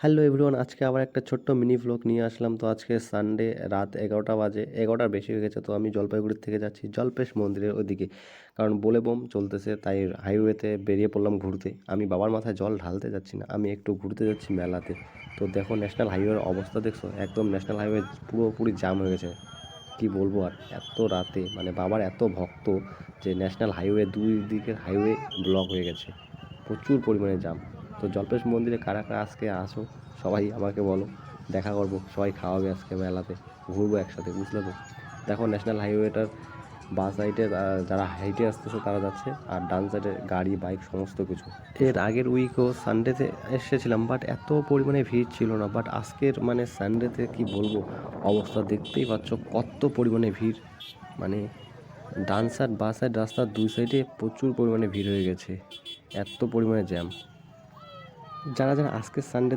Hello everyone, আজকে আবার একটা ছোট্ট মিনি ভ্লগ নিয়ে আসলাম। তো আজকে সানডে, রাত 11টা বাজে, 11টার বেশি হয়ে গেছে। তো আমি জলপাইগুড়ির থেকে যাচ্ছি জল্পেশ মন্দিরের ওইদিকে, কারণ বোলে বম চলতেছে, তাই হাইওয়েতে বেরিয়ে পড়লাম ঘুরতে। আমি বাবার মাথায় জল ঢালতে যাচ্ছি না, আমি একটু ঘুরতে যাচ্ছি মেলাতে। তো দেখো ন্যাশনাল হাইওয়ের অবস্থা দেখছো, একদম ন্যাশনাল হাইওয়ে পুরোপুরি জাম হয়ে গেছে। কি বলবো আর, এত রাতে মানে বাবার এত ভক্ত যে ন্যাশনাল হাইওয়ে দুই দিকের হাইওয়ে ব্লক হয়ে গেছে, প্রচুর পরিমাণে জাম। তো জল্পেশ মন্দিরে কারা কারা আজকে আসো, সবাই আমাকে বলো, দেখা করবো, সবাই খাওয়াবে আজকে মেলাতে, ঘুরবো একসাথে, বুঝলে তো। দেখো ন্যাশনাল হাইওয়েটার বাঁ সাইডে যারা হাইটে আসতেছে তারা যাচ্ছে, আর ডান সাইডে গাড়ি বাইক সমস্ত কিছু। এর আগের উইকও সানডেতে এসেছিলাম, বাট এত পরিমাণে ভিড় ছিল না। বাট আজকের মানে সানডেতে কি বলবো, অবস্থা দেখতেই পাচ্ছ কত পরিমাণে ভিড়। মানে ডান সাইড বাঁ সাইড রাস্তার দুই সাইডে প্রচুর পরিমাণে ভিড় হয়ে গেছে, এত পরিমাণে জ্যাম। যারা যারা আজকে সানডে